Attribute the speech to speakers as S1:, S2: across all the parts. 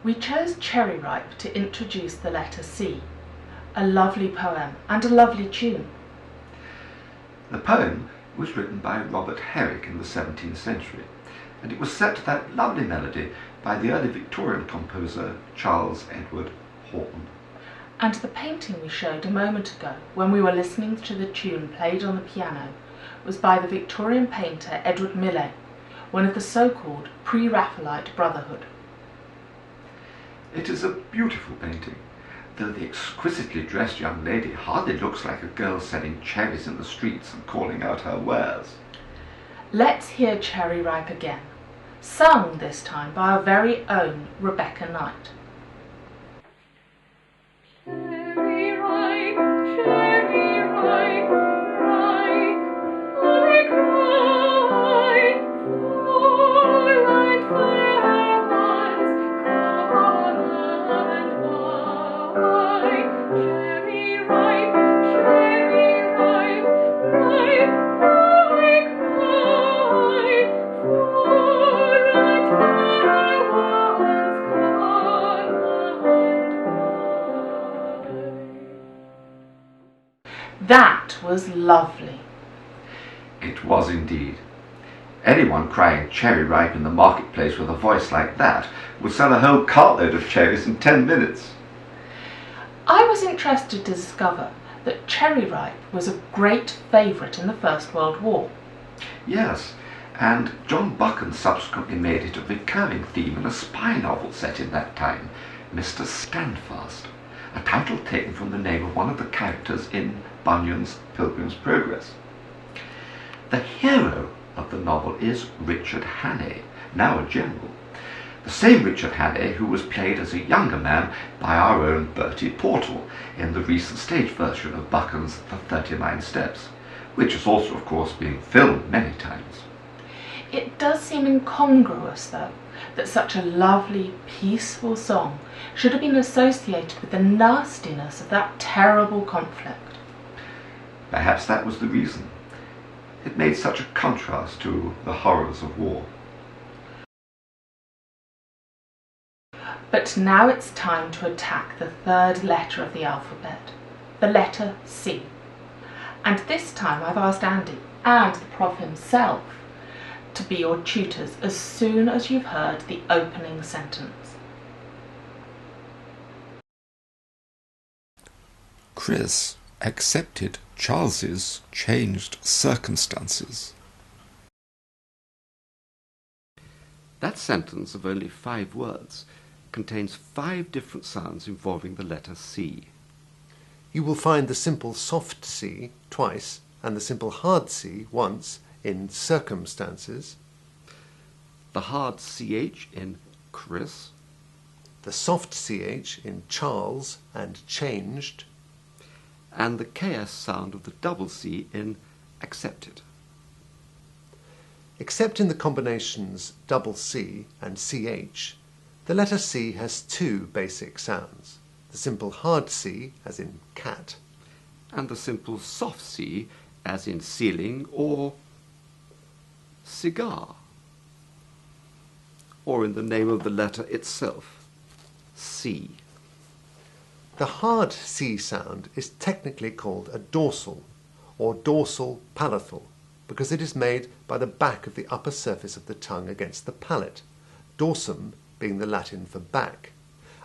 S1: We chose Cherry Ripe to introduce the letter C, a lovely poem and a lovely tune.
S2: The poem was written by Robert Herrick in the 17th century, and it was set to that lovely melody by the early Victorian composer Charles Edward Horton.
S1: And the painting we showed a moment ago, when we were listening to the tune played on the piano, was by the Victorian painter Edward Millais, one of the so-called pre-Raphaelite Brotherhood.
S2: It is a beautiful painting, though the exquisitely dressed young lady hardly looks like a girl selling cherries in the streets and calling out her wares.
S1: Let's hear Cherry Ripe again, sung this time by our very own Rebecca Knight.
S3: Cherry ripe, cherry ripe, ripe, I cry, fall like fair ones, come and buy. Cherry ripe, ripe, I cry, fall like fair ones, come and buy.
S1: That was lovely.
S2: It was indeed. Anyone crying cherry ripe in the marketplace with a voice like that would sell a whole cartload of cherries in 10 minutes.
S1: I was interested to discover that Cherry Ripe was a great favourite in the First World War.
S2: Yes, and John Buchan subsequently made it a recurring theme in a spy novel set in that time, Mr. Standfast, a title taken from the name of one of the characters in Bunyan's Pilgrim's Progress. The hero of the novel is Richard Hannay, now a general. The same Richard Hannay who was played as a younger man by our own Bertie Portal in the recent stage version of Buchan's The 39 Steps, which is also, of course, being filmed many times.
S1: It does seem incongruous, though, that such a lovely, peaceful song should have been associated with the nastiness of that terrible conflict.
S2: Perhaps that was the reason. It made such a contrast to the horrors of war.
S1: But now it's time to attack the third letter of the alphabet, the letter C. And this time I've asked Andy and the Prof himself to be your tutors as soon as you've heard the opening sentence.
S4: Chris accepted Charles's changed circumstances.
S2: That sentence of only 5 words contains 5 different sounds involving the letter C.
S5: You will find the simple soft C twice and the simple hard C once in circumstances,
S2: The hard CH in Chris,
S5: the soft CH in Charles and changed,
S2: and the KS sound of the double C in accepted.
S5: Except in the combinations double C and CH, the letter C has 2 basic sounds. The simple hard C, as in cat,
S2: And the simple soft C as in ceiling or cigar, or in the name of the letter itself, C.
S5: The hard C sound is technically called a dorsal or dorsal palatal because it is made by the back of the upper surface of the tongue against the palate, dorsum being the Latin for back,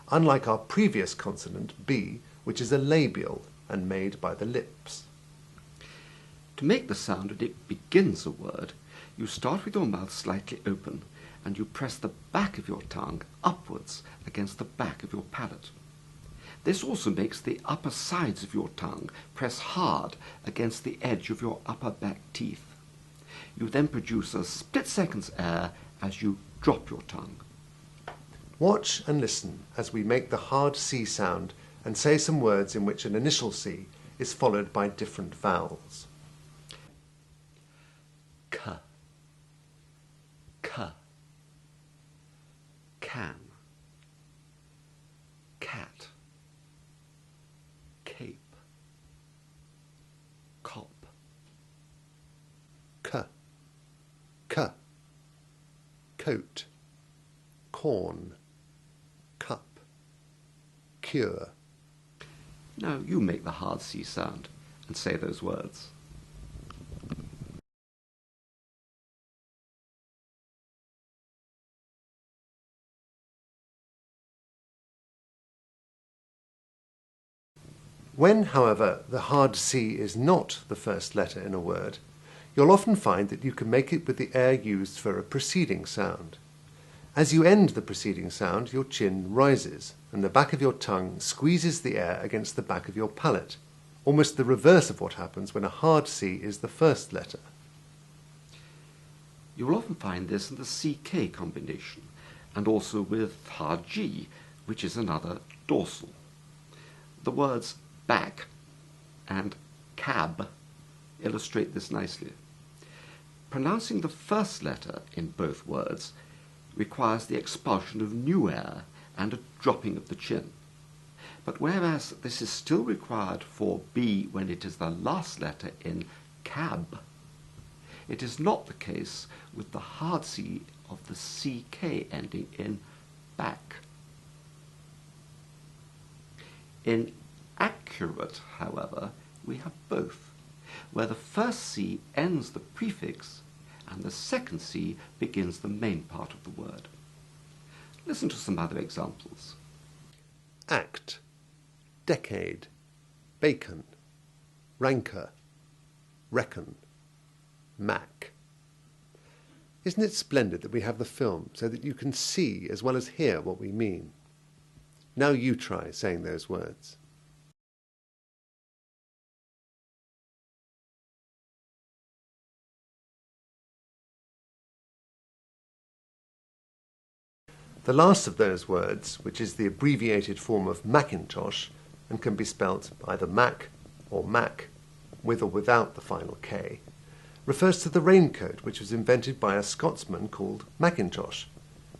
S5: unlike our previous consonant B, which is a labial and made by the lips.
S2: To make the sound when it begins a word, you start with your mouth slightly open and you press the back of your tongue upwards against the back of your palate. This also makes the upper sides of your tongue press hard against the edge of your upper back teeth. You then produce a split-second's air as you drop your tongue.
S5: Watch and listen as we make the hard C sound and say some words in which an initial C is followed by different vowels.
S2: K, k, can, cat, cape, cop,
S5: K, k, coat, corn, cup. cure.
S2: Now you make the hard C sound and say those words.
S5: When, however, the hard C is not the first letter in a word, you'll often find that you can make it with the air used for a preceding sound. As you end the preceding sound, your chin rises, and the back of your tongue squeezes the air against the back of your palate, almost the reverse of what happens when a hard C is the first letter.
S2: You will often find this in the CK combination, and also with hard G, which is another dorsal. The words back and cab illustrate this nicely. Pronouncing the first letter in both words requires the expulsion of new air and a dropping of the chin. But whereas this is still required for B when it is the last letter in cab, it is not the case with the hard C of the CK ending in back. In accurate, however, we have both, where the first C ends the prefix and the second C begins the main part of the word. Listen to some other examples.
S5: Act, decade, bacon, rancour, reckon, Mac. Isn't it splendid that we have the film so that you can see as well as hear what we mean? Now you try saying those words. The last of those words, which is the abbreviated form of Macintosh and can be spelt either Mac or Mac, with or without the final K, refers to the raincoat which was invented by a Scotsman called Macintosh,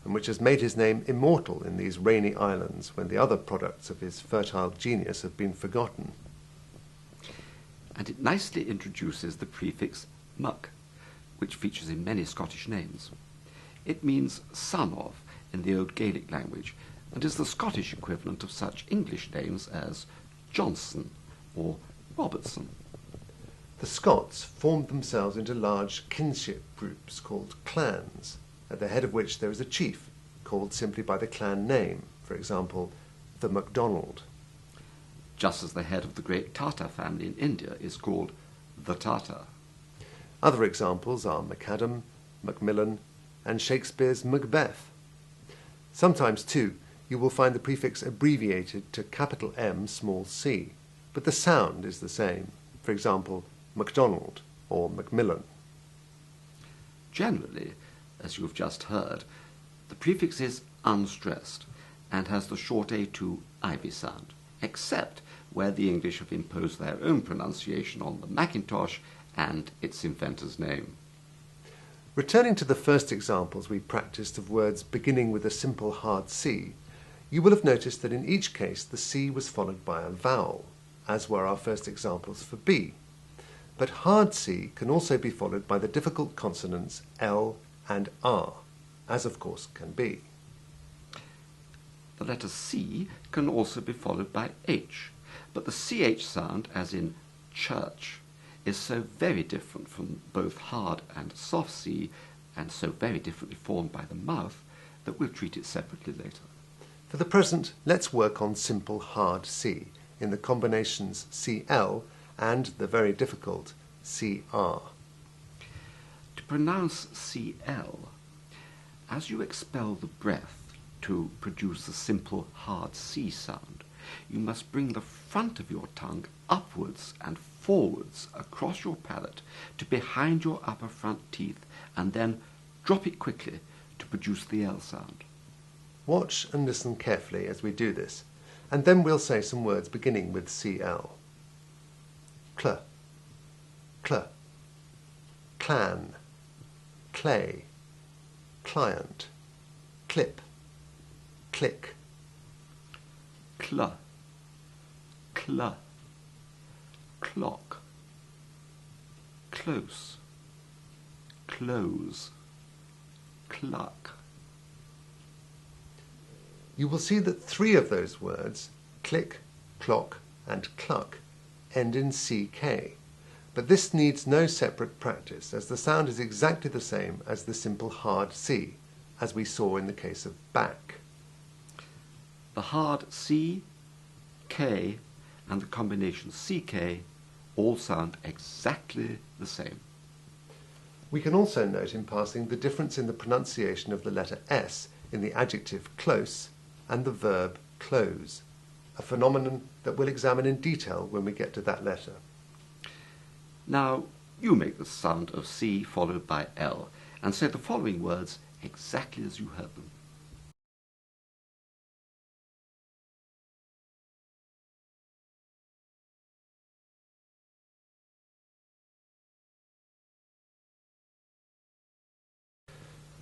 S5: and which has made his name immortal in these rainy islands when the other products of his fertile genius have been forgotten.
S2: And it nicely introduces the prefix muck, which features in many Scottish names. It means son of in the Old Gaelic language, and is the Scottish equivalent of such English names as Johnson or Robertson.
S5: The Scots formed themselves into large kinship groups called clans, at the head of which there is a chief, called simply by the clan name, for example, the MacDonald.
S2: Just as the head of the great Tata family in India is called the Tata.
S5: Other examples are Macadam, Macmillan, and Shakespeare's Macbeth. Sometimes, too, you will find the prefix abbreviated to capital M small c, but the sound is the same. For example, MacDonald or Macmillan.
S2: Generally, as you have just heard, the prefix is unstressed and has the short A2 Ivy sound, except where the English have imposed their own pronunciation on the Macintosh and its inventor's name.
S5: Returning to the first examples we practiced of words beginning with a simple hard C, you will have noticed that in each case the C was followed by a vowel, as were our first examples for B. But hard C can also be followed by the difficult consonants L and R, as of course can B.
S2: The letter C can also be followed by H, but the CH sound, as in church, is so very different from both hard and soft C, and so very differently formed by the mouth, that we'll treat it separately later.
S5: For the present, let's work on simple hard C in the combinations CL and the very difficult CR.
S2: To pronounce CL, as you expel the breath to produce the simple hard C sound, you must bring the front of your tongue upwards and forwards across your palate to behind your upper front teeth, and then drop it quickly to produce the L sound.
S5: Watch and listen carefully as we do this, and then we'll say some words beginning with CL. Cl, cl, clan, clay, client, clip, click.
S2: Cl, cl, clock, close, close, cluck.
S5: You will see that 3 of those words, click, clock, and cluck end in CK, but this needs no separate practice, as the sound is exactly the same as the simple hard C, as we saw in the case of back.
S2: The hard C, K, and the combination CK all sound exactly the same.
S5: We can also note in passing the difference in the pronunciation of the letter S in the adjective close and the verb close, a phenomenon that we'll examine in detail when we get to that letter.
S2: Now, you make the sound of C followed by L, and say the following words exactly as you heard them.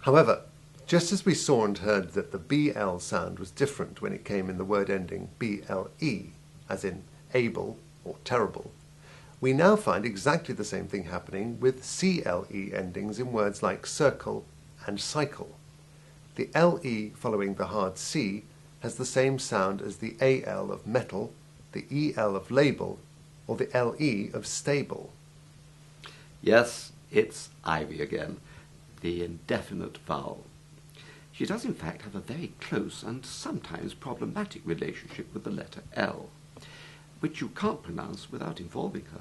S5: However, just as we saw and heard that the BL sound was different when it came in the word ending BLE, as in able or terrible, we now find exactly the same thing happening with CLE endings in words like circle and cycle. The LE following the hard C has the same sound as the AL of metal, the EL of label, or the LE of stable.
S2: Yes, it's Ivy again, the indefinite vowel. She does in fact have a very close and sometimes problematic relationship with the letter L, which you can't pronounce without involving her.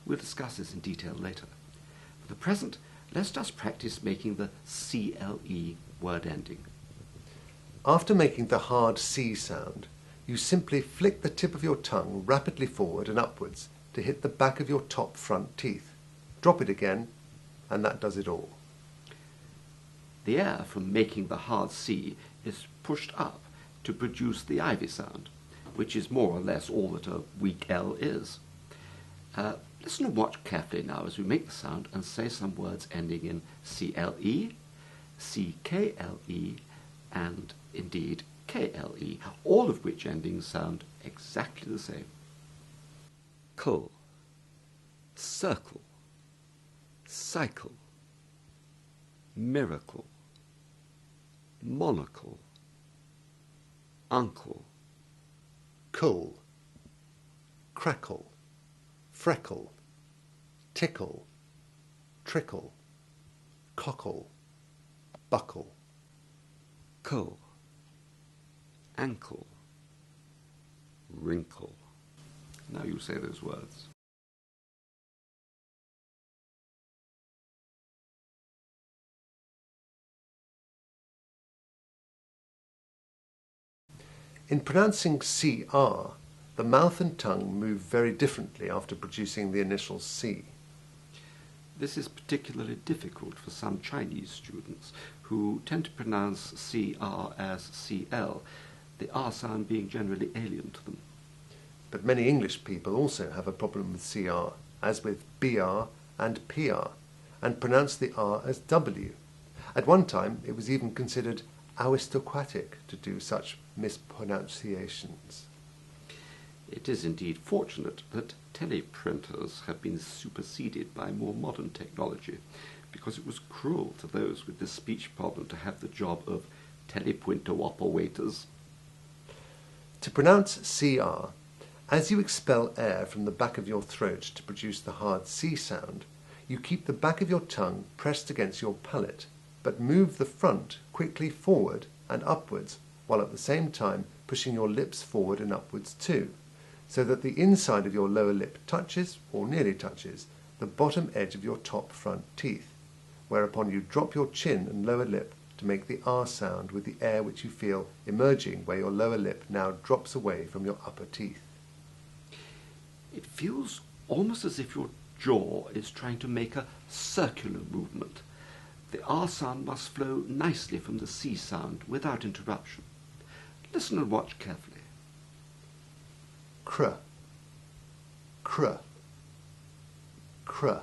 S2: We'll discuss this in detail later. For the present, let's just practice making the CLE word ending.
S5: After making the hard C sound, you simply flick the tip of your tongue rapidly forward and upwards to hit the back of your top front teeth. Drop it again, and that does it all.
S2: The air from making the hard C is pushed up to produce the Ivy sound, which is more or less all that a weak L is. Listen and watch carefully now as we make the sound and say some words ending in CLE, CKLE, and indeed KLE, all of which endings sound exactly the same. Cull, circle, cycle, miracle, monocle, uncle,
S5: Cull, crackle, freckle, tickle, trickle, cockle, buckle.
S2: cull, ankle, wrinkle. Now you say those words.
S5: In pronouncing CR, the mouth and tongue move very differently after producing the initial C.
S2: This is particularly difficult for some Chinese students who tend to pronounce CR as CL, the R sound being generally alien to them.
S5: But many English people also have a problem with CR, as with BR and PR, and pronounce the R as W. At one time, it was even considered aristocratic to do such mispronunciations.
S2: It is indeed fortunate that teleprinters have been superseded by more modern technology, because it was cruel to those with this speech problem to have the job of telepointer operators.
S5: To pronounce CR, as you expel air from the back of your throat to produce the hard C sound, you keep the back of your tongue pressed against your palate, but move the front quickly forward and upwards, while at the same time pushing your lips forward and upwards too, so that the inside of your lower lip touches, or nearly touches, the bottom edge of your top front teeth, whereupon you drop your chin and lower lip to make the R sound with the air which you feel emerging where your lower lip now drops away from your upper teeth.
S2: It feels almost as if your jaw is trying to make a circular movement. The R sound must flow nicely from the C sound without interruption. Listen and watch carefully.
S5: Cr, cr, cr.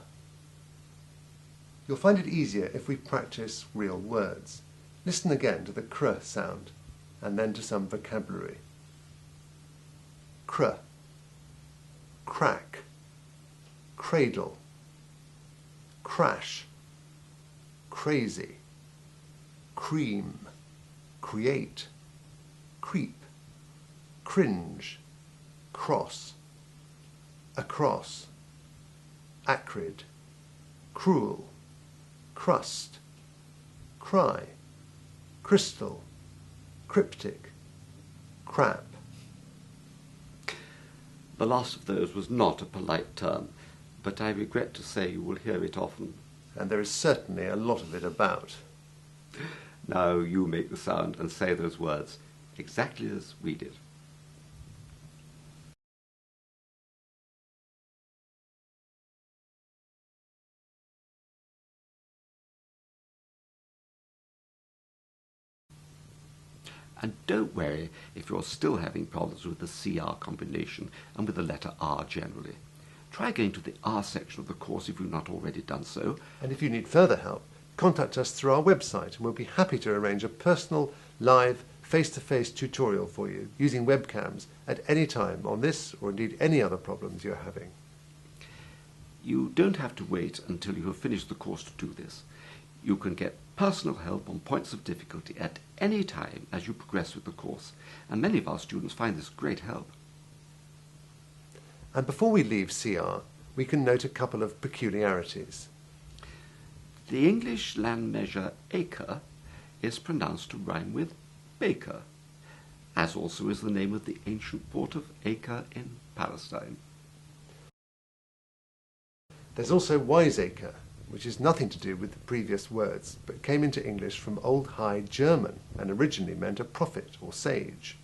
S5: You'll find it easier if we practice real words. Listen again to the cr sound, and then to some vocabulary. Cr, crack, cradle, crash, crazy, cream, create, creep, cringe, cross, across, acrid, cruel, crust, cry, crystal, cryptic, crap.
S2: The last of those was not a polite term, but I regret to say you will hear it often.
S5: And there is certainly a lot of it about.
S2: Now you make the sound and say those words exactly as we did. And don't worry if you're still having problems with the CR combination and with the letter R generally. Try going to the R section of the course if you've not already done so.
S5: And if you need further help, contact us through our website and we'll be happy to arrange a personal, live, face-to-face tutorial for you using webcams at any time on this or indeed any other problems you're having.
S2: You don't have to wait until you have finished the course to do this. You can get personal help on points of difficulty at any time as you progress with the course, and many of our students find this great help.
S5: And before we leave CR, we can note a couple of peculiarities.
S2: The English land measure acre is pronounced to rhyme with baker, as also is the name of the ancient port of Acre in Palestine.
S5: There's also wiseacre, which is nothing to do with the previous words, but came into English from Old High German and originally meant a prophet or sage.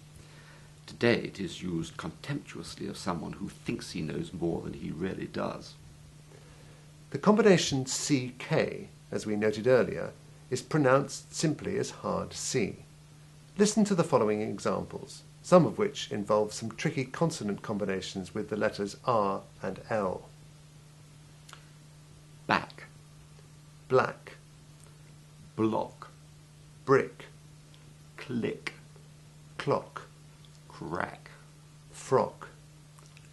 S2: Today it is used contemptuously of someone who thinks he knows more than he really does.
S5: The combination CK, as we noted earlier, is pronounced simply as hard C. Listen to the following examples, some of which involve some tricky consonant combinations with the letters R and L.
S2: Back,
S5: Black,
S2: block,
S5: brick,
S2: click,
S5: clock,
S2: crack,
S5: frock,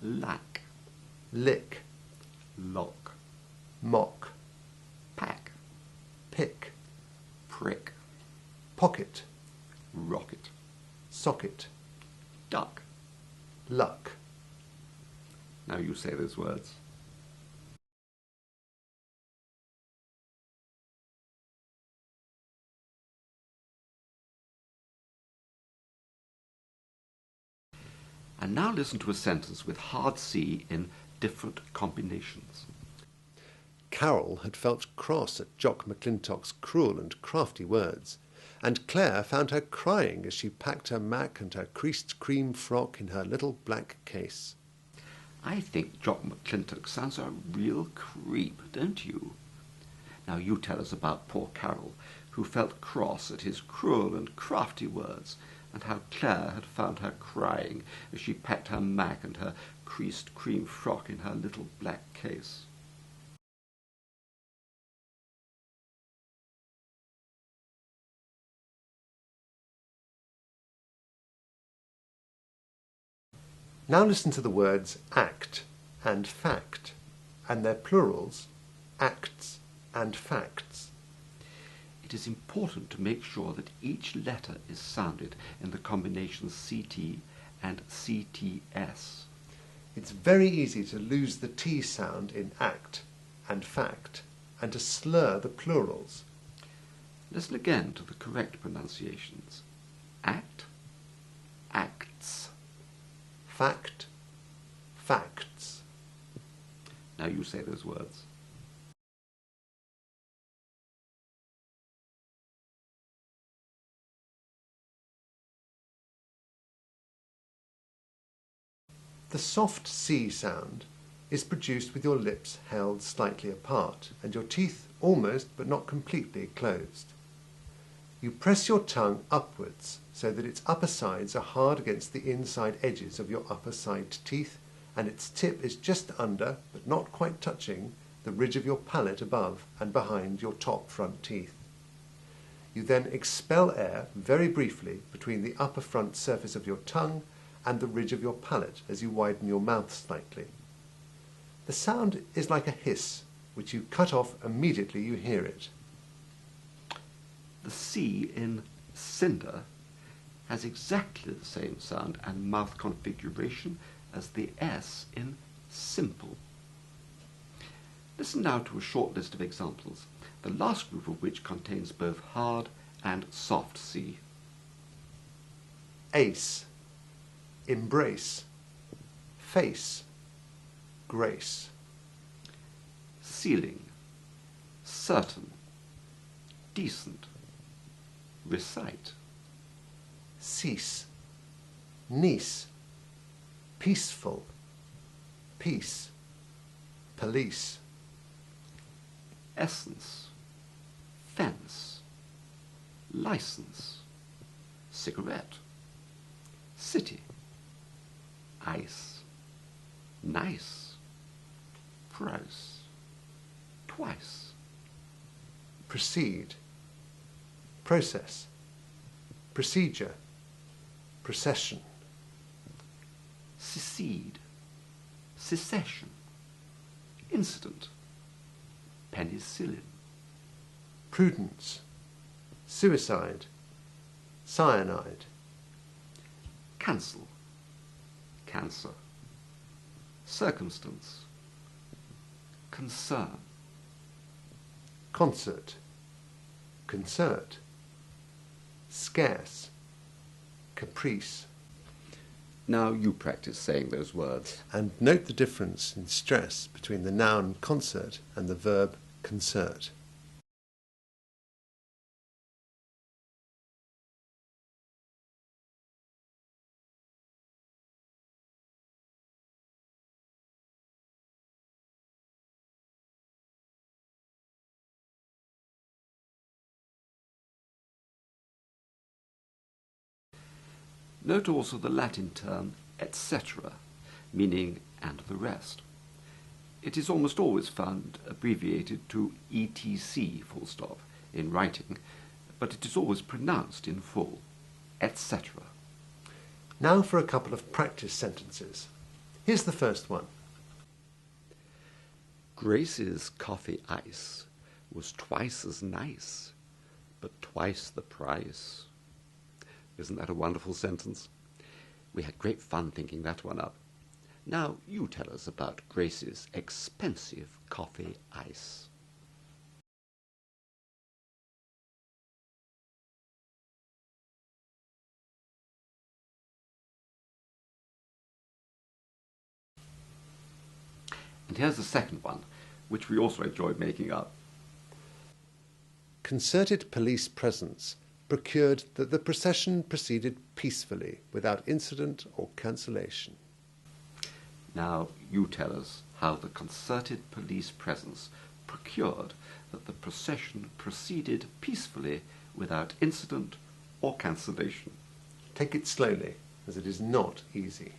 S2: lack,
S5: lick,
S2: lock,
S5: mock,
S2: pack,
S5: pick,
S2: prick,
S5: pocket,
S2: rocket,
S5: socket,
S2: duck.
S5: luck.
S2: Now you say those words. And now listen to a sentence with hard C in different combinations.
S5: Carol had felt cross at Jock McClintock's cruel and crafty words, and Claire found her crying as she packed her mac and her creased cream frock in her little black case.
S2: I think Jock McClintock sounds a real creep, don't you? Now you tell us about poor Carol, who felt cross at his cruel and crafty words, and how Claire had found her crying as she packed her mac and her creased cream frock in her little black case.
S5: Now listen to the words act and fact, and their plurals, acts and facts.
S2: It is important to make sure that each letter is sounded in the combinations CT and CTS.
S5: It's very easy to lose the T sound in act and fact, and to slur the plurals.
S2: Listen again to the correct pronunciations. Act, acts.
S5: Fact, facts.
S2: Now you say those words.
S5: The soft C sound is produced with your lips held slightly apart and your teeth almost but not completely closed. You press your tongue upwards so that its upper sides are hard against the inside edges of your upper side teeth and its tip is just under, but not quite touching, the ridge of your palate above and behind your top front teeth. You then expel air very briefly between the upper front surface of your tongue and the ridge of your palate as you widen your mouth slightly. The sound is like a hiss, which you cut off immediately you hear it.
S2: The C in cinder has exactly the same sound and mouth configuration as the S in simple. Listen now to a short list of examples, the last group of which contains both hard and soft C.
S5: Ace, embrace, face, grace.
S2: Ceiling, certain, decent, recite.
S5: Cease, niece, peaceful, peace, police.
S2: Essence, fence, license, cigarette, city, ice, nice, price, twice.
S5: Proceed, process, procedure, procession.
S2: Secede, secession, incident, penicillin.
S5: Prudence, suicide, cyanide.
S2: Cancel, cancer, circumstance, concern.
S5: Concert, concert, scarce, caprice.
S2: Now you practice saying those words.
S5: And note the difference in stress between the noun concert and the verb concert.
S2: Note also the Latin term etc., meaning and the rest. It is almost always found abbreviated to etc, full stop, in writing, but it is always pronounced in full, etc.
S5: Now for a couple of practice sentences. Here's the first one.
S2: Grace's coffee ice was twice as nice, but twice the price. Isn't that a wonderful sentence? We had great fun thinking that one up. Now you tell us about Grace's expensive coffee ice. And here's the second one, which we also enjoyed making up.
S5: Concerted police presence procured that the procession proceeded peacefully without incident or cancellation.
S2: Now you tell us how the concerted police presence procured that the procession proceeded peacefully without incident or cancellation.
S5: Take it slowly, as it is not easy.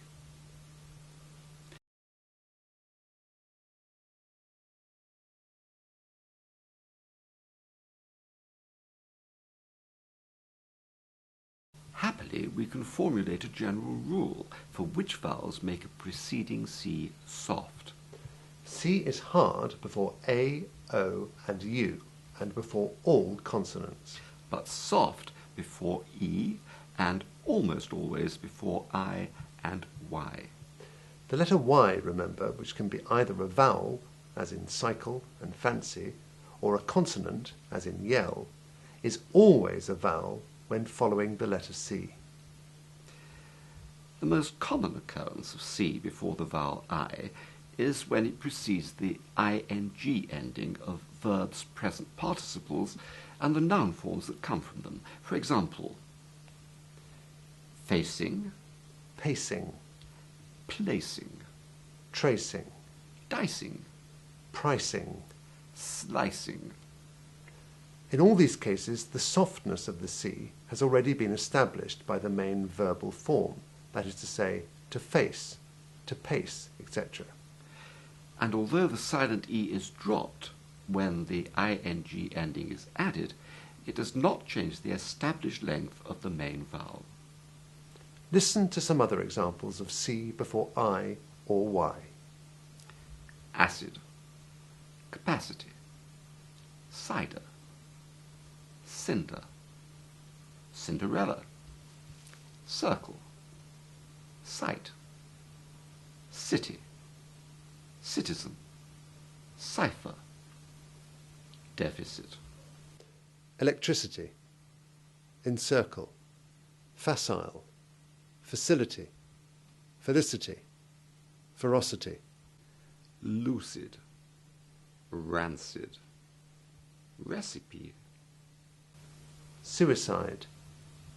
S2: Happily, we can formulate a general rule for which vowels make a preceding C soft.
S5: C is hard before A, O and U, and before all consonants.
S2: But soft before E and almost always before I and Y.
S5: The letter Y, remember, which can be either a vowel, as in cycle and fancy, or a consonant, as in yell, is always a vowel when following the letter C.
S2: The most common occurrence of C before the vowel I is when it precedes the ing ending of verbs' present participles and the noun forms that come from them. For example, facing,
S5: Pacing,
S2: placing,
S5: tracing,
S2: dicing,
S5: pricing.
S2: slicing.
S5: In all these cases, the softness of the C has already been established by the main verbal form, that is to say, to face, to pace, etc.
S2: And although the silent E is dropped when the ing ending is added, it does not change the established length of the main vowel.
S5: Listen to some other examples of C before I or Y.
S2: Acid, capacity, cider, cinder, Cinderella, circle, sight, city, citizen, cipher, deficit.
S5: Electricity, encircle, facile, facility, felicity, ferocity.
S2: Lucid, rancid, recipe,
S5: Suicide,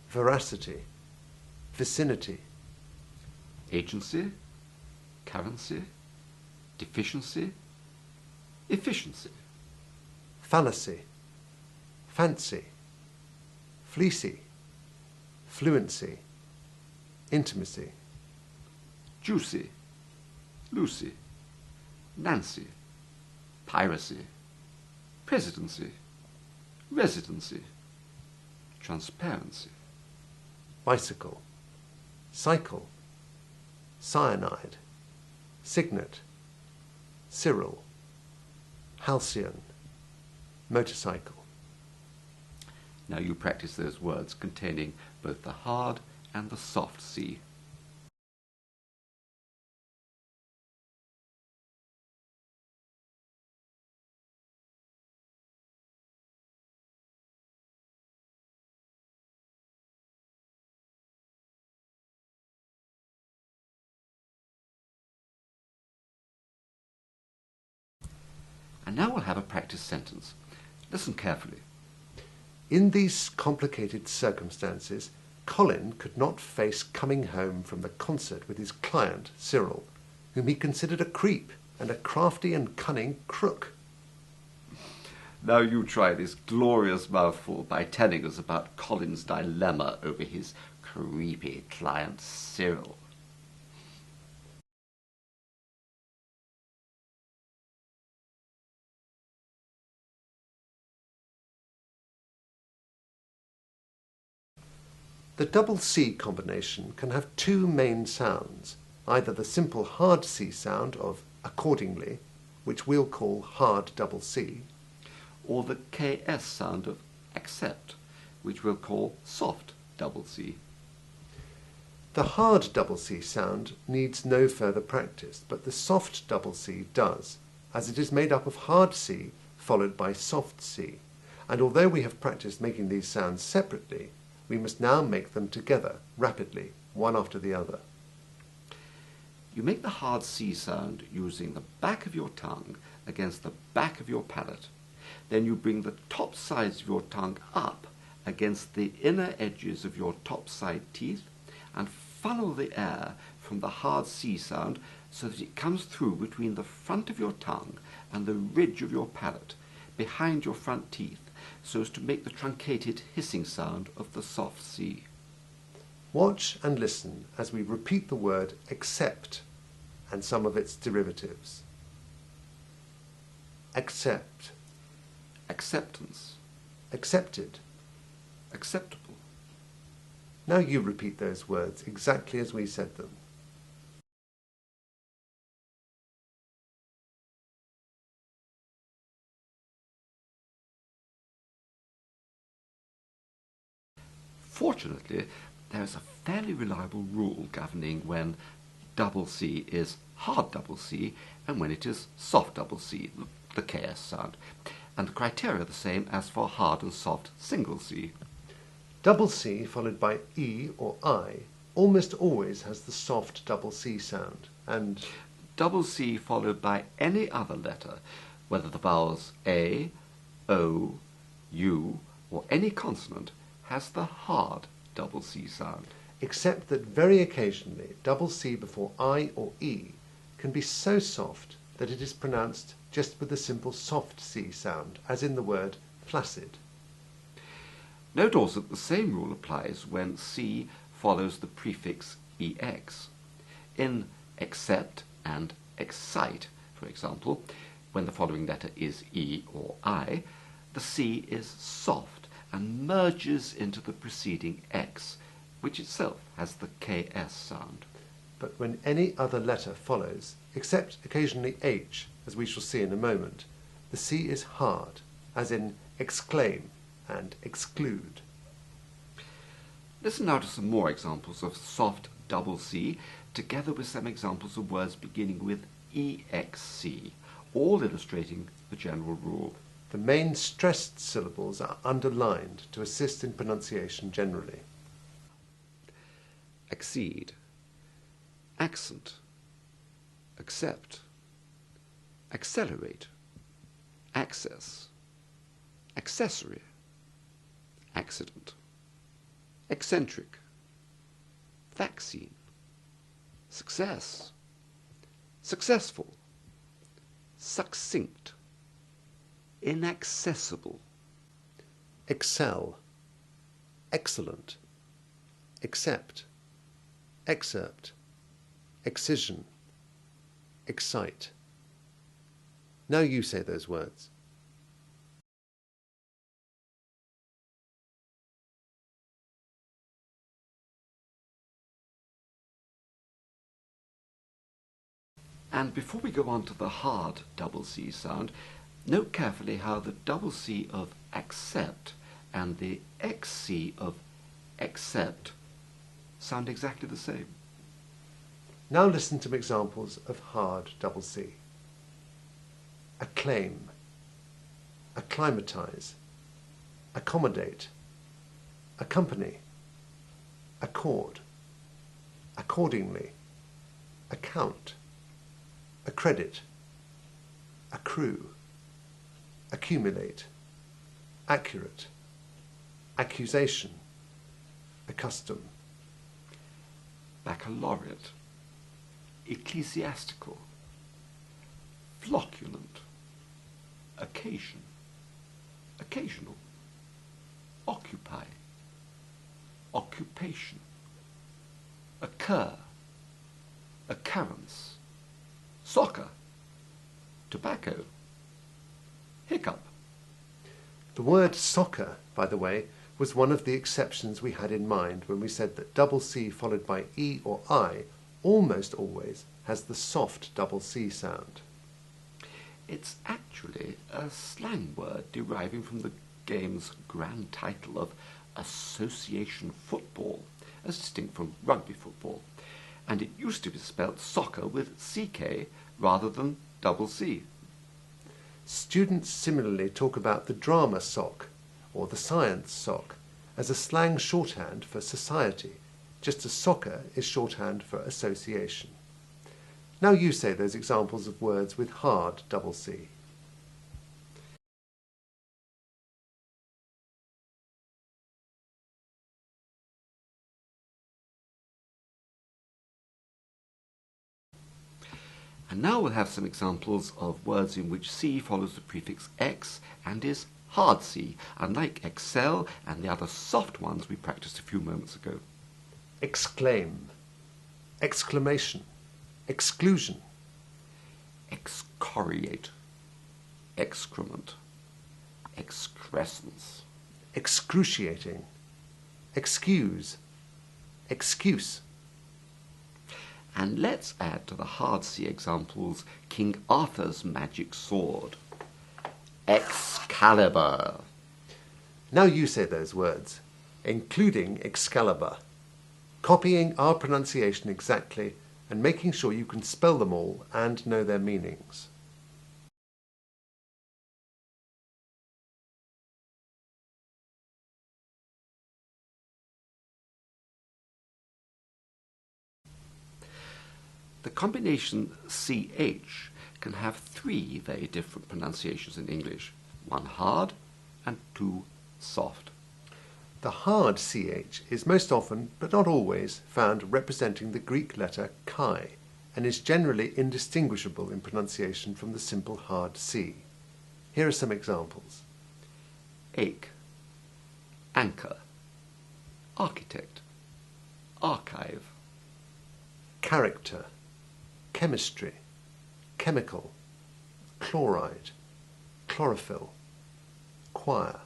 S5: veracity, vicinity,
S2: agency, currency, deficiency, efficiency,
S5: fallacy, fancy, fleecy, fluency, intimacy,
S2: juicy, Lucy, Nancy, piracy, presidency, residency, transparency,
S5: bicycle, cycle, cyanide, signet, Cyril, halcyon, motorcycle.
S2: Now you practice those words containing both the hard and the soft C. And now we'll have a practice sentence. Listen carefully.
S5: In these complicated circumstances, Colin could not face coming home from the concert with his client, Cyril, whom he considered a creep and a crafty and cunning crook.
S2: Now you try this glorious mouthful by telling us about Colin's dilemma over his creepy client, Cyril.
S5: The double C combination can have two main sounds, either the simple hard C sound of accordingly, which we'll call hard double C,
S2: Or the KS sound of accept, which we'll call soft double C.
S5: The hard double C sound needs no further practice, but the soft double C does, as it is made up of hard C followed by soft C, and although we have practiced making these sounds separately, we must now make them together, rapidly, one after the other.
S2: You make the hard C sound using the back of your tongue against the back of your palate. Then you bring the top sides of your tongue up against the inner edges of your top side teeth and funnel the air from the hard C sound so that it comes through between the front of your tongue and the ridge of your palate, behind your front teeth, so as to make the truncated hissing sound of the soft C.
S5: Watch and listen as we repeat the word accept and some of its derivatives. Accept,
S2: Acceptance,
S5: accepted.
S2: acceptable.
S5: Now you repeat those words exactly as we said them.
S2: Fortunately, there is a fairly reliable rule governing when double C is hard double C and when it is soft double C, the KS sound. And the criteria are the same as for hard and soft single C.
S5: Double C followed by E or I almost always has the soft double C sound, and
S2: Double C followed by any other letter, whether the vowels A, O, U, or any consonant, has the hard double C sound.
S5: except that very occasionally double C before I or E can be so soft that it is pronounced just with the simple soft C sound, as in the word flaccid.
S2: Note also that the same rule applies when C follows the prefix EX. In accept and excite, for example, when the following letter is E or I, the C is soft and merges into the preceding X, which itself has the KS sound.
S5: But when any other letter follows, except occasionally H, as we shall see in a moment, the C is hard, as in exclaim and exclude.
S2: Listen now to some more examples of soft double C, together with some examples of words beginning with EXC, all illustrating the general rule.
S5: The main stressed syllables are underlined to assist in pronunciation generally.
S2: Accede, accent, accept, accelerate, access, accessory, accident, eccentric, vaccine, success, successful, succinct, inaccessible,
S5: Excel, excellent, accept, excerpt, excision, excite. Now you say those words.
S2: And before we go on to the hard double C sound, note carefully how the double C of accept and the XC of accept sound exactly the same.
S5: Now listen to examples of hard double C. Acclaim, acclimatize, accommodate, accompany, accord, accordingly, account, accredit, accrue, accumulate, accurate, accusation, accustom.
S2: Baccalaureate, ecclesiastical, flocculent, occasion, occasional, occupy, occupation, occur, occurrence, soccer, tobacco, hiccup.
S5: The word soccer, by the way, was one of the exceptions we had in mind when we said that double C followed by E or I almost always has the soft double C sound.
S2: It's actually a slang word deriving from the game's grand title of association football, as distinct from rugby football, and it used to be spelt soccer with CK rather than double C.
S5: Students similarly talk about the drama sock or the science sock as a slang shorthand for society, just as soccer is shorthand for association. Now you say those examples of words with hard double C.
S2: And now we'll have some examples of words in which C follows the prefix X and is hard C, unlike excel and the other soft ones we practiced a few moments ago.
S5: Exclaim, exclamation, exclusion,
S2: Excoriate, excrement, excrescence,
S5: excruciating, excuse, excuse.
S2: And let's add to the hard C examples King Arthur's magic sword. Excalibur.
S5: Now you say those words, including Excalibur, copying our pronunciation exactly and making sure you can spell them all and know their meanings.
S2: The combination CH can have three very different pronunciations in English, one hard and two soft.
S5: The hard CH is most often, but not always, found representing the Greek letter chi and is generally indistinguishable in pronunciation from the simple hard C. Here are some examples.
S2: Ache, anchor, architect, archive,
S5: Character, chemistry, chemical, chloride, chlorophyll, choir,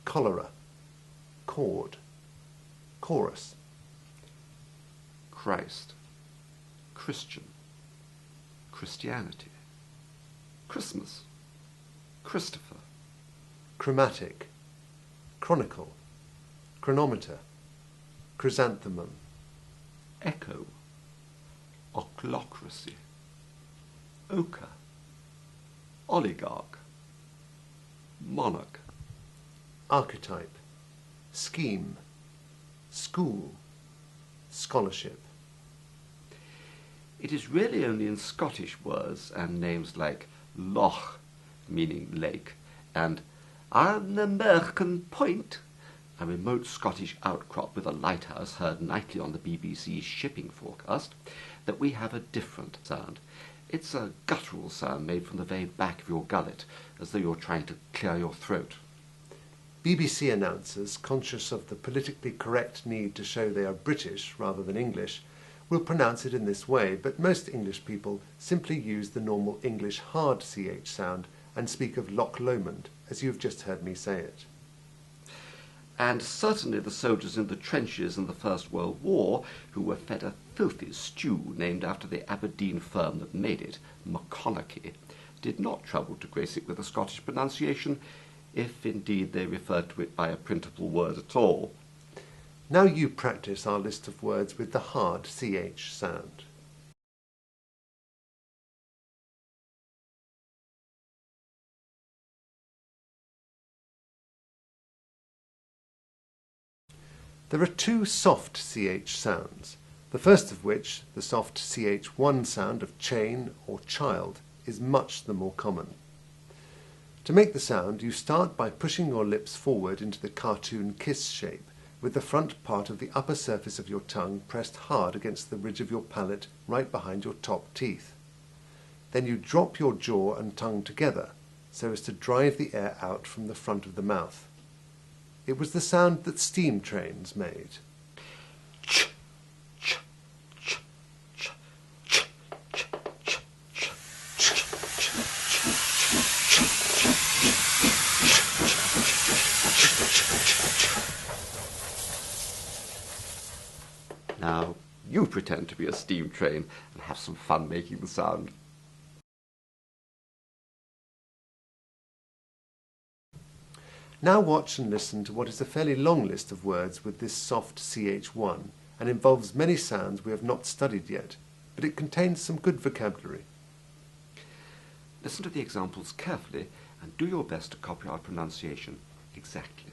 S5: cholera, chord, chorus.
S2: Christ, Christian, Christianity, Christmas, Christopher,
S5: Chromatic, chronicle, chronometer, chrysanthemum,
S2: Echo, ochlocracy, ochre, oligarch, monarch,
S5: archetype, scheme, school, scholarship.
S2: It is really only in Scottish words and names like loch, meaning lake, and Arnamercan Point, a remote Scottish outcrop with a lighthouse heard nightly on the BBC's shipping forecast, that we have a different sound. It's a guttural sound made from the very back of your gullet, as though you're trying to clear your throat.
S5: BBC announcers, conscious of the politically correct need to show they are British rather than English, will pronounce it in this way, but most English people simply use the normal English hard CH sound and speak of Loch Lomond, as you have just heard me say it.
S2: And certainly the soldiers in the trenches in the First World War, who were fed a filthy stew named after the Aberdeen firm that made it, McConaughey, did not trouble to grace it with a Scottish pronunciation, if indeed they referred to it by a printable word at all.
S5: Now you practice our list of words with the hard CH sound. There are two soft CH sounds, the first of which, the soft CH1 sound of chain or child, is much the more common. To make the sound, you start by pushing your lips forward into the cartoon kiss shape, with the front part of the upper surface of your tongue pressed hard against the ridge of your palate right behind your top teeth. Then you drop your jaw and tongue together, so as to drive the air out from the front of the mouth. It was the sound that steam trains made.
S2: Ch, ch, ch, ch, ch, ch, ch, ch. Now, you pretend to be a steam train and have some fun making the sound.
S5: Now watch and listen to what is a fairly long list of words with this soft CH1 and involves many sounds we have not studied yet, but it contains some good vocabulary.
S2: Listen to the examples carefully and do your best to copy our pronunciation exactly.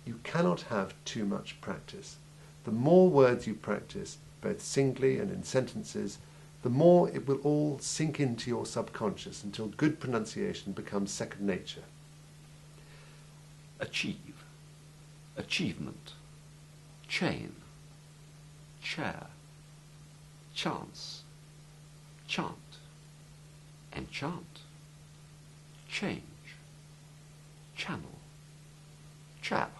S5: You cannot have too much practice. The more words you practice, both singly and in sentences, the more it will all sink into your subconscious until good pronunciation becomes second nature.
S2: Achieve, achievement, chain, chair, chance, chant, enchant, change, channel, chap,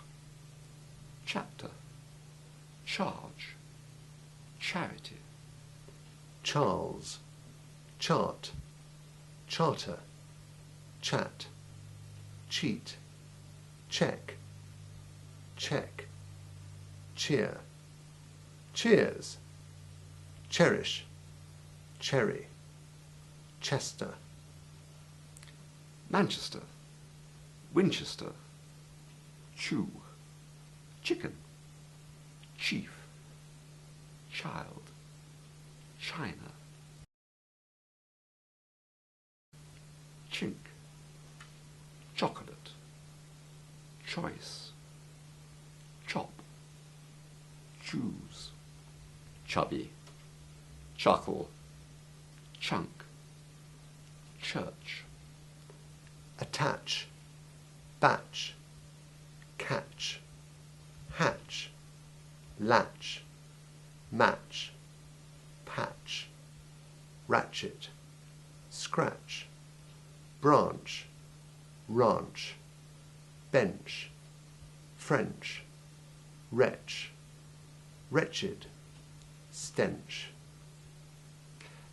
S2: chapter, charge, charity.
S5: Charles, chart, charter, chat, cheat, check, check, cheer, cheers, cherish, cherry, Chester,
S2: Manchester, Winchester, chew, chicken, chief, child, China, chink, chocolate, choice, chop, choose, chubby, chuckle, chunk, church,
S5: attach, batch, catch, hatch, latch, match, patch, ratchet, scratch, branch, ranch, bench, French, wretch, wretched, stench.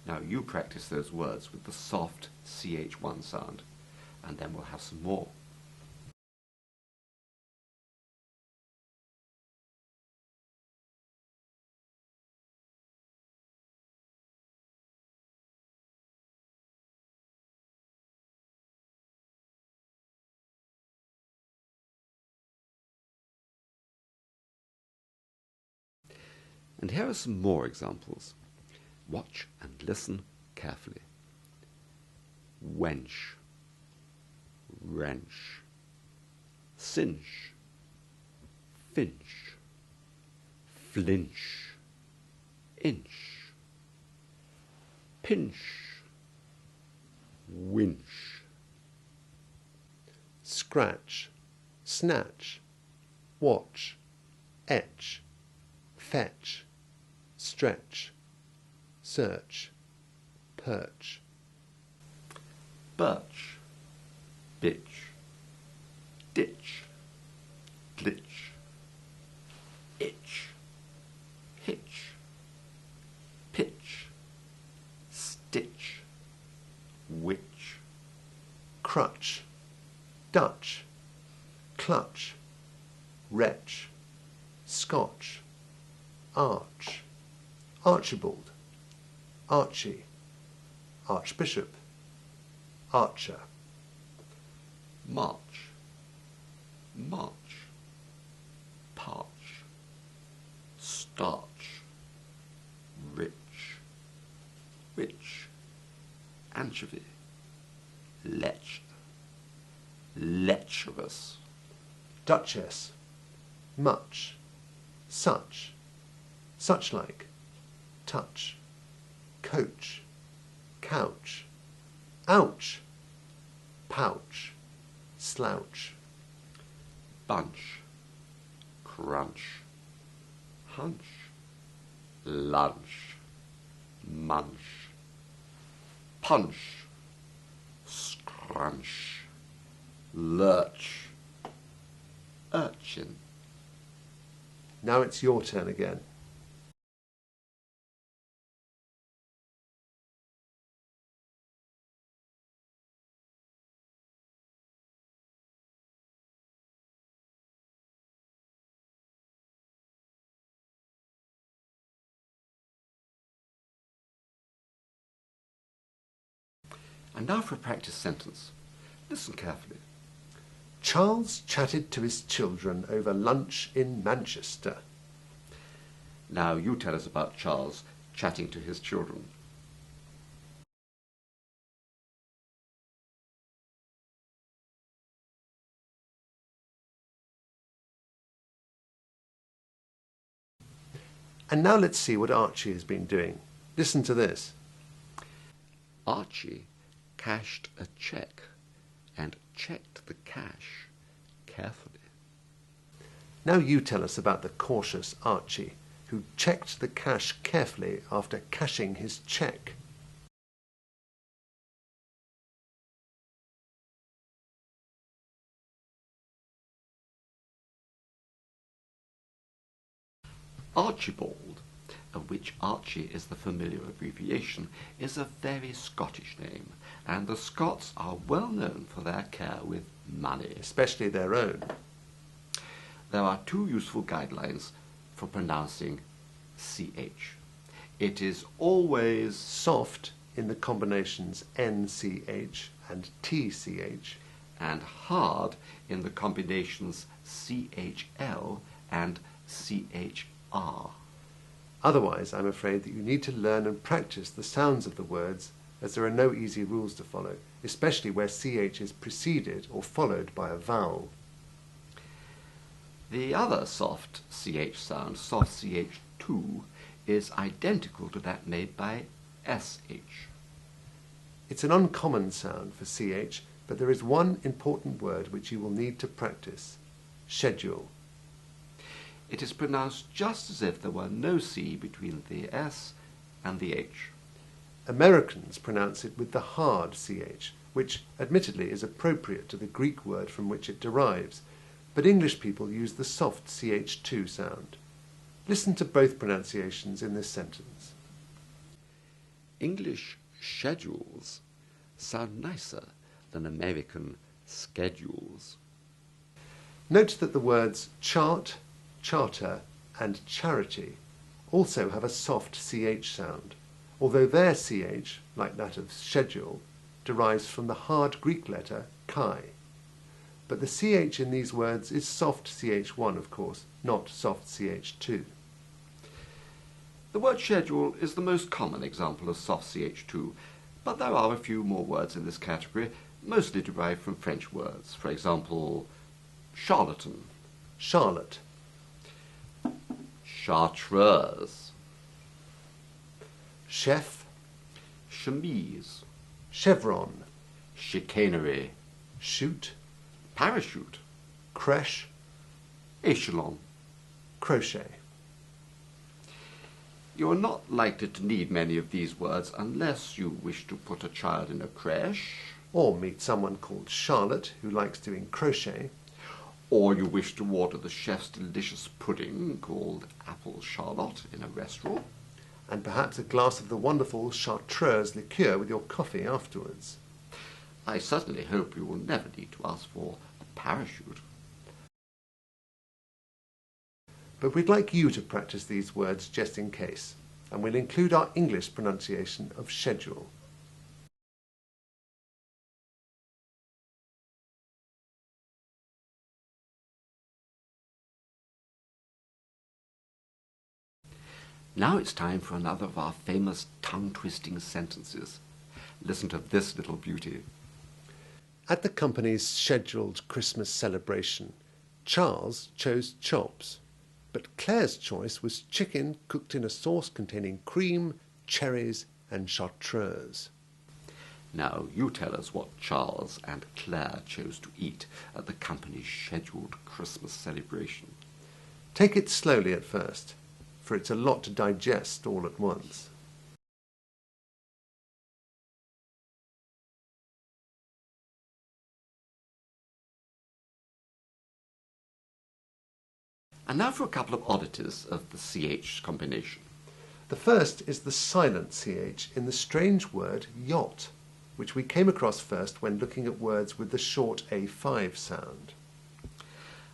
S2: Now you practice those words with the soft CH1 sound, and then we'll have some more. And here are some more examples. Watch and listen carefully. Wench, wrench, cinch, finch, flinch, inch, pinch, winch,
S5: scratch, snatch, watch, etch, fetch, stretch, search, perch.
S2: birch, bitch, ditch, glitch, itch, hitch, pitch, stitch, witch,
S5: crutch, Dutch, clutch, wretch, scotch, arch, Archibald, Archie, archbishop, archer.
S2: march, march, parch, starch, rich, witch, anchovy, lech, lecherous,
S5: duchess, much, such, suchlike, touch, coach, couch, ouch, pouch, slouch.
S2: bunch, crunch, hunch, lunch, munch, punch, scrunch, lurch, urchin.
S5: Now it's your turn again.
S2: And now for a practice sentence. Listen carefully.
S5: Charles chatted to his children over lunch in Manchester.
S2: Now you tell us about Charles chatting to his children.
S5: And now let's see what Archie has been doing. Listen to this.
S2: Archie cashed a cheque and checked the cash carefully.
S5: Now you tell us about the cautious Archie, who checked the cash carefully after cashing his cheque.
S2: Archibald, of which Archie is the familiar abbreviation, is a very Scottish name, and the Scots are well known for their care with money.
S5: Especially their own.
S2: There are two useful guidelines for pronouncing CH. It is always
S5: Soft in the combinations NCH and TCH.
S2: and hard in the combinations CHL and CHR.
S5: Otherwise, I'm afraid that you need to learn and practice the sounds of the words, as there are no easy rules to follow, especially where CH is preceded or followed by a vowel.
S2: The other soft CH sound, soft CH2, is identical to that made by SH.
S5: It's an uncommon sound for CH, but there is one important word which you will need to practice: schedule.
S2: It is pronounced just as if there were no C between the S and the H.
S5: Americans pronounce it with the hard CH, which admittedly is appropriate to the Greek word from which it derives, but English people use the soft CH2 sound. Listen to both pronunciations in this sentence.
S2: English schedules sound nicer than American schedules.
S5: Note that the words chart, charter and charity also have a soft CH sound, although their CH, like that of schedule, derives from the hard Greek letter chi. But the CH in these words is soft CH1, of course, not soft CH2.
S2: The word schedule is the most common example of soft CH2, but there are a few more words in this category, mostly derived from French words. For example, charlatan,
S5: Charlotte,
S2: chartreuse,
S5: chef,
S2: chemise,
S5: chevron,
S2: chicanery,
S5: shoot,
S2: parachute,
S5: crèche,
S2: echelon.
S5: crochet.
S2: You are not likely to need many of these words unless you wish to put a child in a crèche,
S5: Or meet someone called Charlotte who likes doing crochet,
S2: or you wish to order the chef's delicious pudding called apple charlotte in a restaurant.
S5: and perhaps a glass of the wonderful chartreuse liqueur with your coffee afterwards.
S2: I certainly hope you will never need to ask for a parachute.
S5: But we'd like you to practice these words just in case, and we'll include our English pronunciation of schedule.
S2: Now it's time for another of our famous tongue-twisting sentences. Listen to this little beauty.
S5: At the company's scheduled Christmas celebration, Charles chose chops, but Claire's choice was chicken cooked in a sauce containing cream, cherries and chartreuse.
S2: Now you tell us what Charles and Claire chose to eat at the company's scheduled Christmas celebration.
S5: Take it slowly at first, for it's a lot to digest all at once.
S2: And now for a couple of oddities of the CH combination.
S5: The first is the silent CH in the strange word yacht, which we came across first when looking at words with the short A5 sound.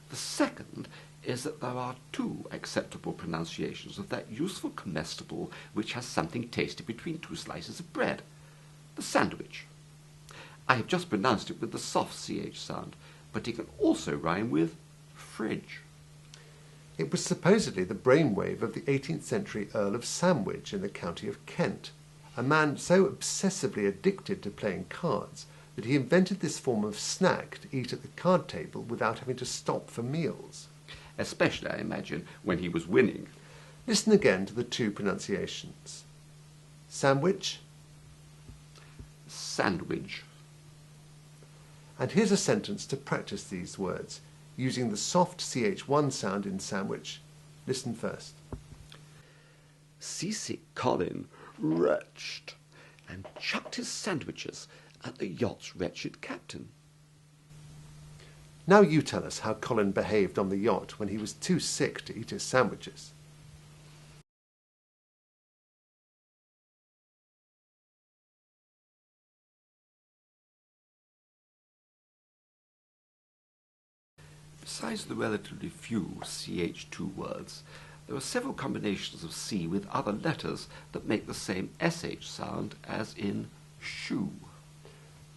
S2: The second is that there are two acceptable pronunciations of that useful comestible which has something tasty between two slices of bread, the sandwich. I have just pronounced it with the soft CH sound, but it can also rhyme with fridge.
S5: It was supposedly the brainwave of the 18th century Earl of Sandwich in the county of Kent, a man so obsessively addicted to playing cards that he invented this form of snack to eat at the card table without having to stop for meals.
S2: Especially, I imagine, when he was winning.
S5: Listen again to the two pronunciations. Sandwich,
S2: Sandwich.
S5: and here's a sentence to practice these words, using the soft CH1 sound in sandwich. Listen first.
S2: Seasick Colin retched and chucked his sandwiches at the yacht's wretched captain.
S5: Now you tell us how Colin behaved on the yacht when he was too sick to eat his sandwiches.
S2: Besides the relatively few CH2 words, there are several combinations of C with other letters that make the same SH sound as in shoe.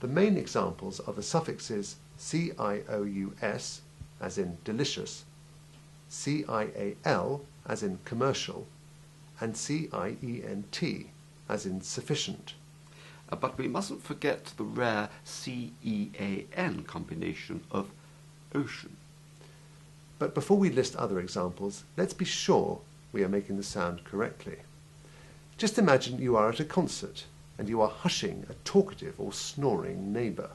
S5: The main examples are the suffixes CIOUS, as in delicious, CIAL, as in commercial, and CIENT, as in sufficient.
S2: But we mustn't forget the rare CEAN combination of ocean.
S5: But before we list other examples, let's be sure we are making the sound correctly. Just imagine you are at a concert and you are hushing a talkative or snoring neighbour.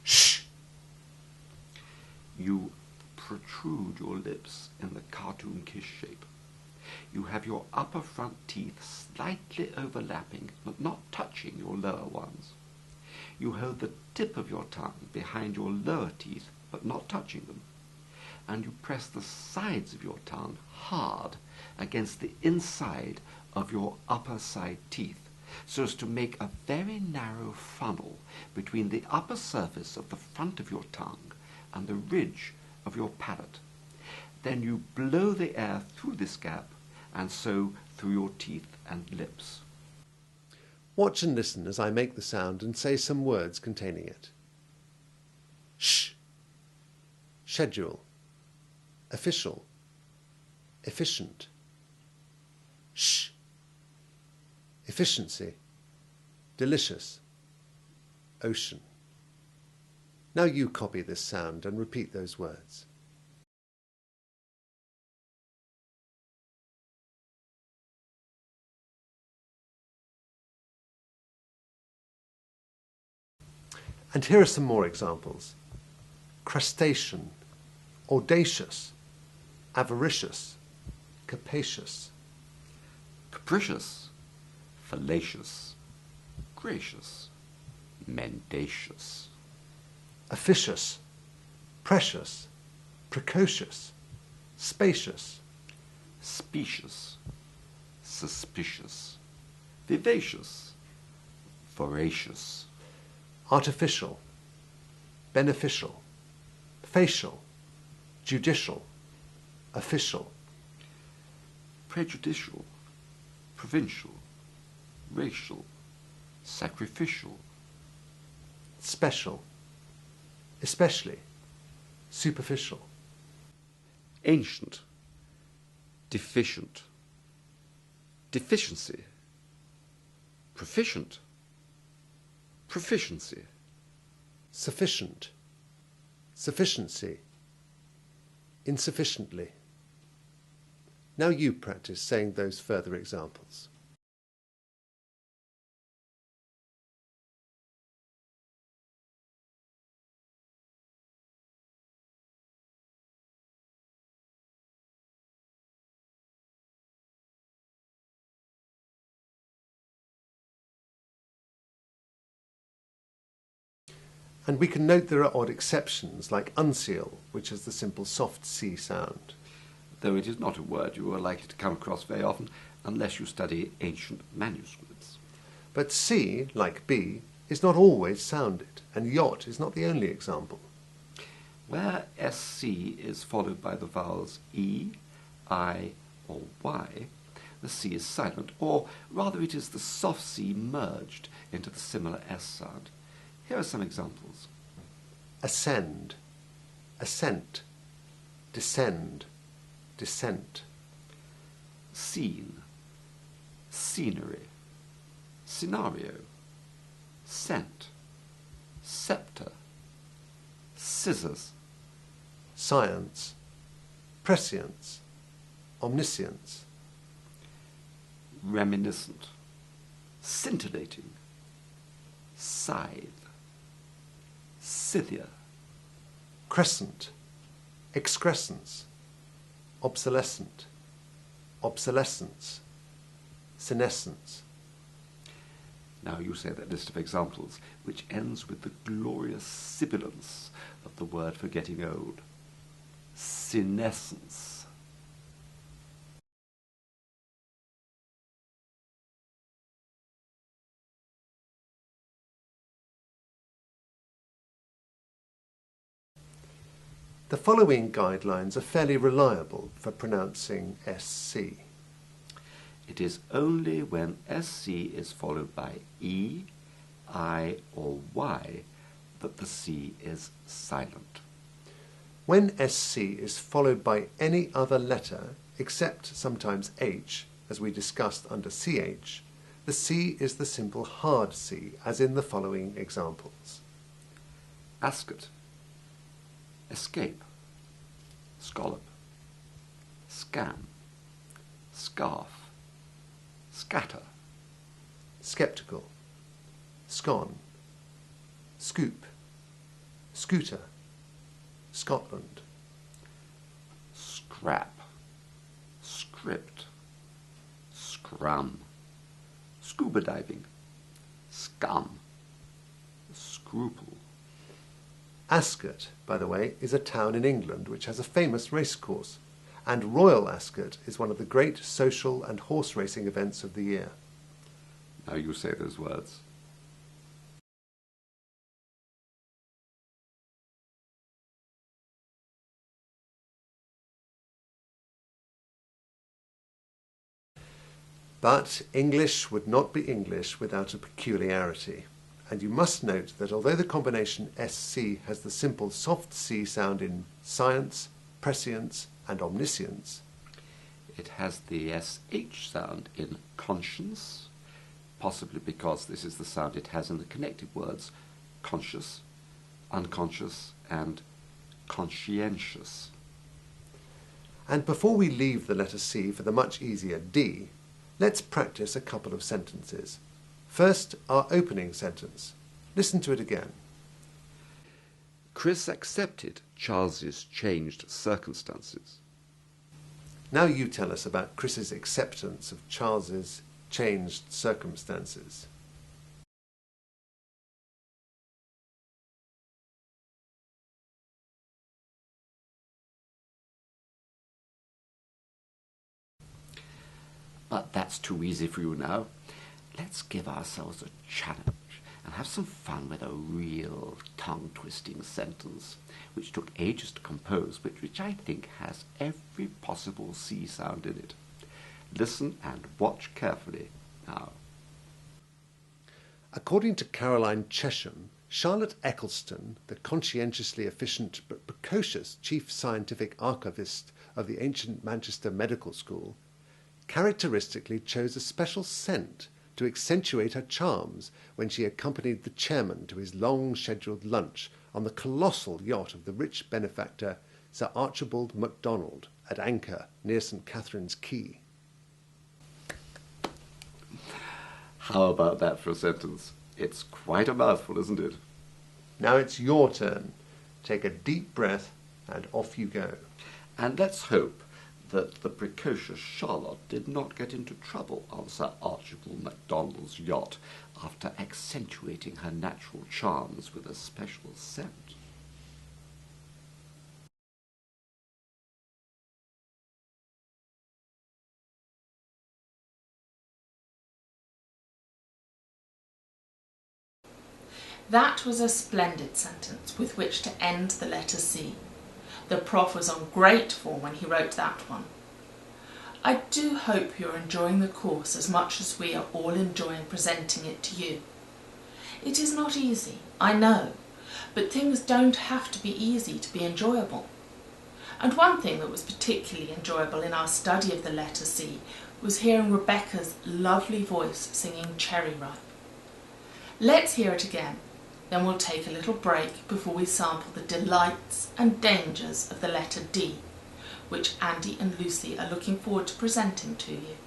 S5: Shh!
S2: You protrude your lips in the cartoon kiss shape. You have your upper front teeth slightly overlapping but not touching your lower ones. You hold the tip of your tongue behind your lower teeth but not touching them. And you press the sides of your tongue hard against the inside of your upper side teeth so as to make a very narrow funnel between the upper surface of the front of your tongue and the ridge of your palate. Then you blow the air through this gap and so through your teeth and lips.
S5: Watch and listen as I make the sound and say some words containing it. Shh. Schedule. Official. Efficient. Shh. deficiency, delicious, ocean. Now you copy this sound and repeat those words. And here are some more examples. Crustacean, audacious, avaricious, capacious.
S2: Capricious, fallacious, gracious, mendacious.
S5: Officious, precious, precocious, spacious.
S2: Specious, suspicious, vivacious, voracious.
S5: Artificial, beneficial, facial, judicial, official.
S2: Prejudicial, provincial, racial, sacrificial.
S5: Special, especially, superficial.
S2: Ancient, deficient, deficiency, proficient, proficiency.
S5: Sufficient, sufficiency, insufficiently. Now you practice saying those further examples. And we can note there are odd exceptions, like unseal, which has the simple soft C sound.
S2: Though it is not a word you are likely to come across very often unless you study ancient manuscripts.
S5: But C, like B, is not always sounded, and yacht is not the only example.
S2: Where SC is followed by the vowels E, I, or Y, the C is silent, or rather it is the soft C merged into the similar S sound. Here are some examples.
S5: Ascend, ascent, descend, descent.
S2: Scene, scenery, scenario, scent, sceptre, scissors.
S5: Science, prescience, omniscience.
S2: Reminiscent, scintillating, scythe, Scythia.
S5: Crescent, excrescence, obsolescent, obsolescence, senescence.
S2: Now you say that list of examples, which ends with the glorious sibilance of the word for getting old. Senescence.
S5: The following guidelines are fairly reliable for pronouncing SC.
S2: It is only when SC is followed by E, I, or Y that the C is silent.
S5: When SC is followed by any other letter, except sometimes H, as we discussed under CH, the C is the simple hard C, as in the following examples.
S2: Ascot, escape, scallop, scam, scarf, scatter.
S5: Sceptical, scone, scoop, scooter, Scotland.
S2: Scrap, script, scrum, scuba diving, scum, scruple.
S5: Ascot, by the way, is a town in England which has a famous racecourse, and Royal Ascot is one of the great social and horse racing events of the year.
S2: Now you say those words.
S5: But English would not be English without a peculiarity. And you must note that although the combination SC has the simple soft C sound in science, prescience, and omniscience,
S2: It has the SH sound in conscience, possibly because this is the sound it has in the connected words conscious, unconscious, and conscientious.
S5: And before we leave the letter C for the much easier D, let's practice a couple of sentences. First, our opening sentence. Listen to it again.
S2: Chris accepted Charles's changed circumstances.
S5: Now you tell us about Chris's acceptance of Charles's changed circumstances.
S2: But that's too easy for you now. Let's give ourselves a challenge and have some fun with a real tongue-twisting sentence, which took ages to compose, but which I think has every possible C sound in it. Listen and watch carefully now.
S5: According to Caroline Chesham, Charlotte Eccleston, the conscientiously efficient but precocious chief scientific archivist of the ancient Manchester Medical School, characteristically chose a special scent to accentuate her charms when she accompanied the chairman to his long scheduled lunch on the colossal yacht of the rich benefactor Sir Archibald MacDonald at anchor near St. Catherine's Quay.
S2: How about that for a sentence? It's quite a mouthful, isn't it?
S5: Now it's your turn. Take a deep breath and off you go.
S2: And let's hope that the precocious Charlotte did not get into trouble on Sir Archibald MacDonald's yacht after accentuating her natural charms with a special scent.
S1: That was a splendid sentence with which to end the letter C. The Prof was on great form when he wrote that one. I do hope you're enjoying the course as much as we are all enjoying presenting it to you. It is not easy, I know, but things don't have to be easy to be enjoyable. And one thing that was particularly enjoyable in our study of the letter C was hearing Rebecca's lovely voice singing Cherry Ripe. Let's hear it again. Then we'll take a little break before we sample the delights and dangers of the letter D, which Andy and Lucy are looking forward to presenting to you.